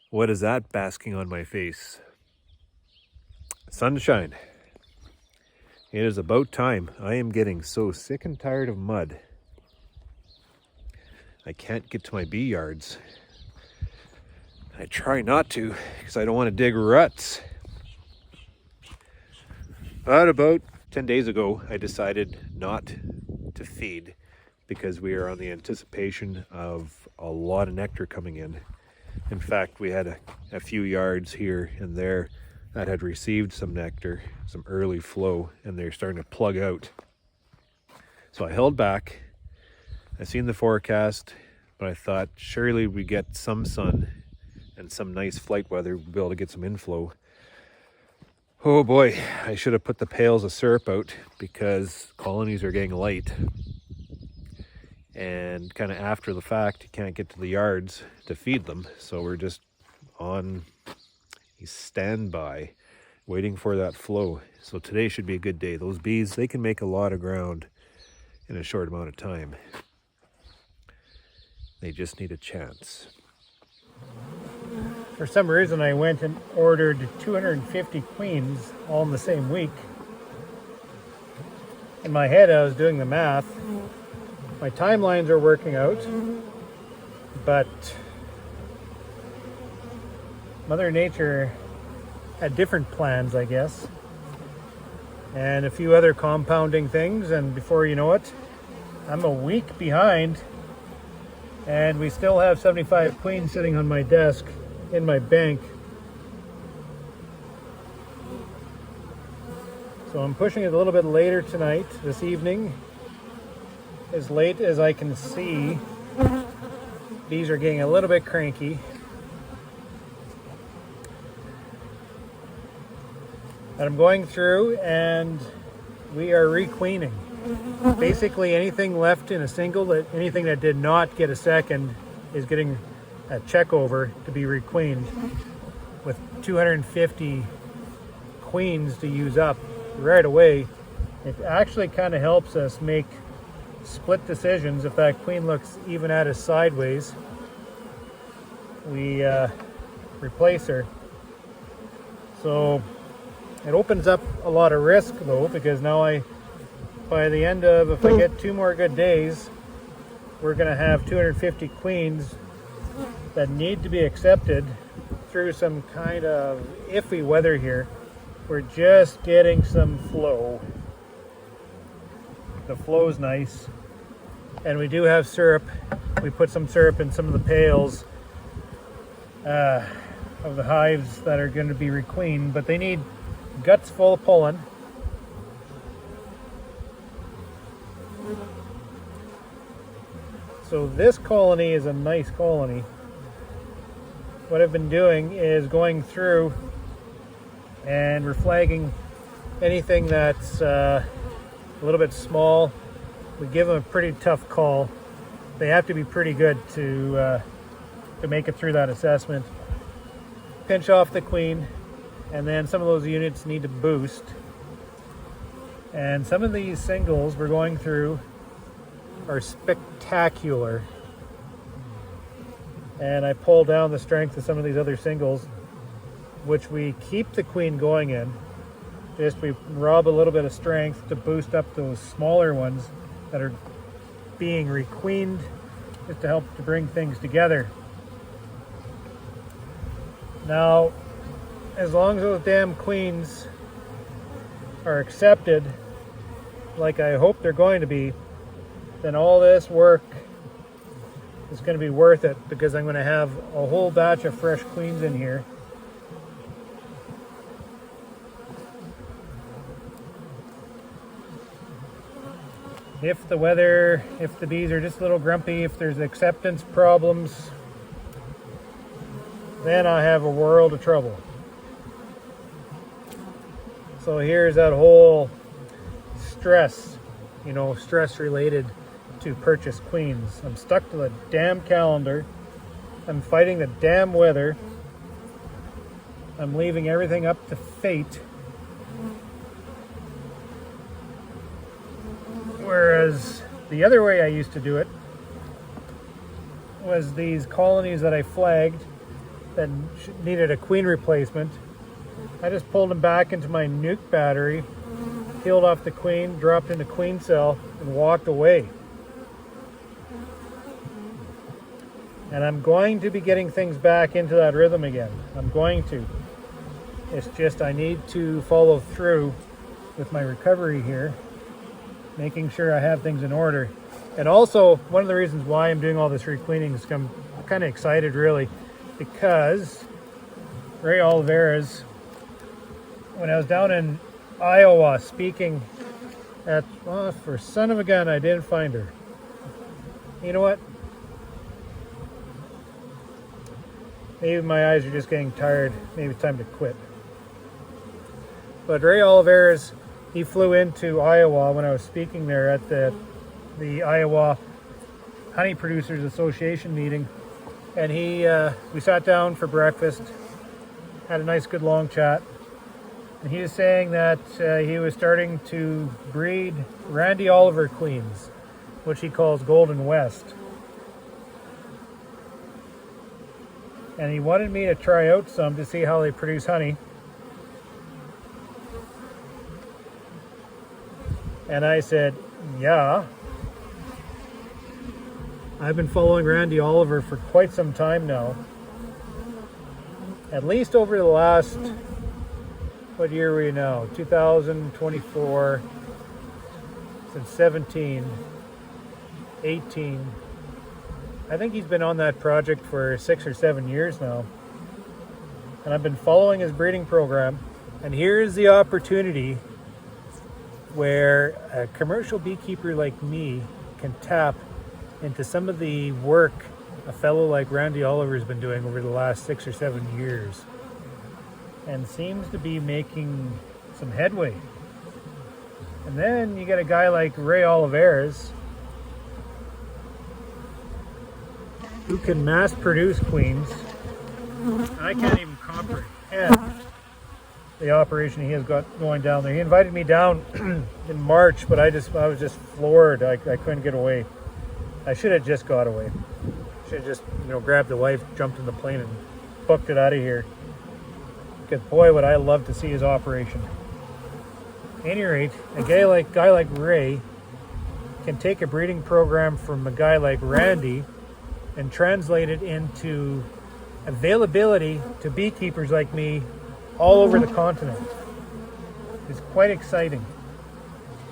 What is that basking on my face? Sunshine. It is about time. I am getting so sick and tired of mud. I can't get to my bee yards. I try not to because I don't want to dig ruts. But about 10 days ago, I decided not to feed because we are on the anticipation of a lot of nectar coming in. In fact, we had a few yards here and there that had received some nectar, some early flow, and they're starting to plug out. So I held back. I seen the forecast, but I thought surely we get some sun and some nice flight weather, we'll be able to get some inflow. Oh boy, I should have put the pails of syrup out because colonies are getting light. And kind of after the fact, you can't get to the yards to feed them. So we're just on a standby, waiting for that flow. So today should be a good day. Those bees, they can make a lot of ground in a short amount of time. They just need a chance. For some reason, I went and ordered 250 queens all in the same week. In my head, I was doing the math. My timelines are working out, but Mother Nature had different plans, I guess, and a few other compounding things, and before you know it, I'm a week behind, and we still have 75 queens sitting on my desk in my bank. So I'm pushing it a little bit later tonight, this evening. As late as I can see, bees are getting a little bit cranky. And I'm going through and we are requeening. Basically anything left in a single, anything that did not get a second is getting a check over to be requeened. With 250 queens to use up right away, it actually kind of helps us make split decisions. If that queen looks even at us sideways, we replace her. So it opens up a lot of risk though, because now by the end of, if I get 2 more good days, we're going to have 250 queens that need to be accepted through some kind of iffy weather here. We're just getting some flow. The flow's nice. And we do have syrup. We put some syrup in some of the pails of the hives that are going to be requeened, but they need guts full of pollen. So this colony is a nice colony. What I've been doing is going through and we're flagging anything that's a little bit small. We give them a pretty tough call. They have to be pretty good to make it through that assessment. Pinch off the queen, and then some of those units need to boost. And some of these singles we're going through are spectacular. And I pull down the strength of some of these other singles, which we keep the queen going in. Just we rob a little bit of strength to boost up those smaller ones that are being requeened, just to help to bring things together. Now, as long as those damn queens are accepted, like I hope they're going to be, then all this work is going to be worth it, because I'm going to have a whole batch of fresh queens in here. If the bees are just a little grumpy, if there's acceptance problems, then I have a world of trouble. So here's that whole stress, stress related to purchase queens. I'm stuck to the damn calendar. I'm fighting the damn weather. I'm leaving everything up to fate. Whereas the other way I used to do it was these colonies that I flagged, that needed a queen replacement. I just pulled him back into my nuke battery, peeled off the queen, dropped in the queen cell, and walked away. And I'm going to be getting things back into that rhythm again. I'm going to. It's just I need to follow through with my recovery here, making sure I have things in order. And also, one of the reasons why I'm doing all this requeening is I'm kind of excited, really, because Ray Oliveras, when I was down in Iowa speaking at, well, for son of a gun, I didn't find her. You know what? Maybe my eyes are just getting tired. Maybe it's time to quit. But Ray Oliveras, he flew into Iowa when I was speaking there at the Iowa Honey Producers Association meeting. And we sat down for breakfast, had a nice good long chat. And he was saying that he was starting to breed Randy Oliver queens, which he calls Golden West. And he wanted me to try out some to see how they produce honey. And I said, yeah. I've been following Randy Oliver for quite some time now. At least over the last, what year are we now? 2024, since 17, 18. I think he's been on that project for 6 or 7 years now. And I've been following his breeding program. And here's the opportunity where a commercial beekeeper like me can tap into some of the work a fellow like Randy Oliver has been doing over the last 6 or 7 years. And seems to be making some headway. And then you get a guy like Ray Oliveras, who can mass produce queens. I can't even comprehend the operation he has got going down there. He invited me down in March, but I was just floored. I couldn't get away. I should have just got away. Should have just, grabbed the wife, jumped in the plane, and booked it out of here. Because boy, would I love to see his operation. At any rate, a guy like Ray can take a breeding program from a guy like Randy and translate it into availability to beekeepers like me all over the continent. It's quite exciting.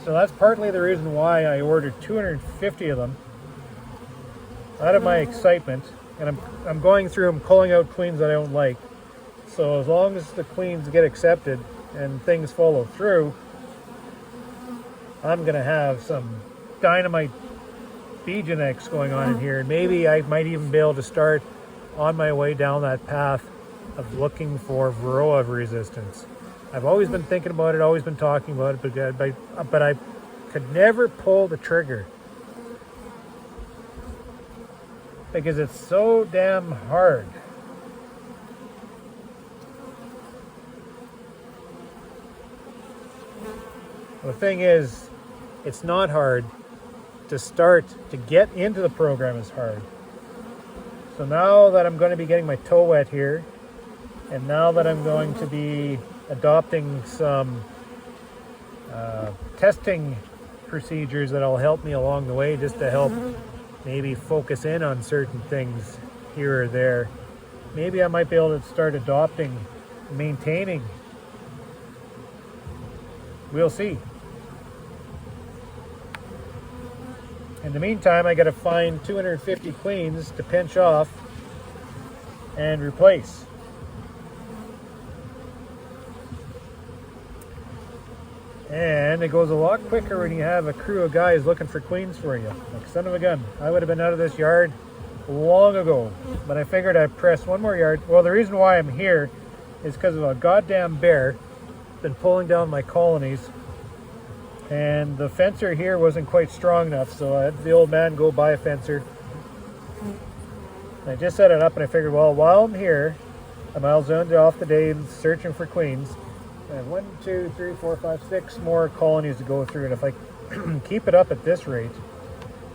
So that's partly the reason why I ordered 250 of them out of my excitement. And I'm going through them, calling out queens that I don't like. So as long as the queens get accepted and things follow through, I'm going to have some dynamite bee genetics going on in here. And maybe I might even be able to start on my way down that path of looking for varroa resistance. I've always been thinking about it, always been talking about it, but I could never pull the trigger because it's so damn hard. The thing is, it's not hard. To get into the program is hard. So now that I'm going to be getting my toe wet here, and now that I'm going to be adopting some testing procedures that'll help me along the way, just to help maybe focus in on certain things here or there, maybe I might be able to start adopting, maintaining. We'll see. In the meantime, I got to find 250 queens to pinch off and replace. And it goes a lot quicker when you have a crew of guys looking for queens for you. Like son of a gun. I would have been out of this yard long ago, but I figured I'd press one more yard. Well, the reason why I'm here is because of a goddamn bear been pulling down my colonies. And the fencer here wasn't quite strong enough, so I had the old man go buy a fencer. And I just set it up, and I figured, well, while I'm here, I'll zone off the day searching for queens. I have 1, 2, 3, 4, 5, 6 more colonies to go through, and if I keep it up at this rate,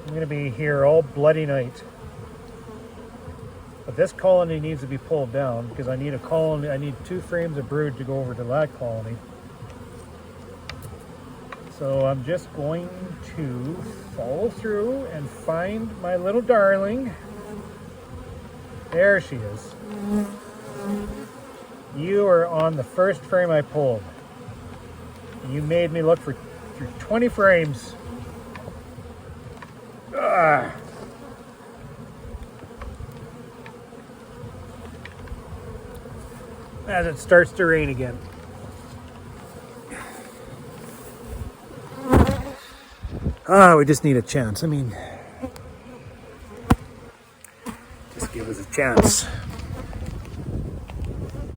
I'm going to be here all bloody night. But this colony needs to be pulled down because I need a colony. I need 2 frames of brood to go over to that colony. So I'm just going to follow through and find my little darling. There she is. You are on the first frame I pulled. You made me look through 20 frames. Ah. As it starts to rain again. We just need a chance. I mean, just give us a chance.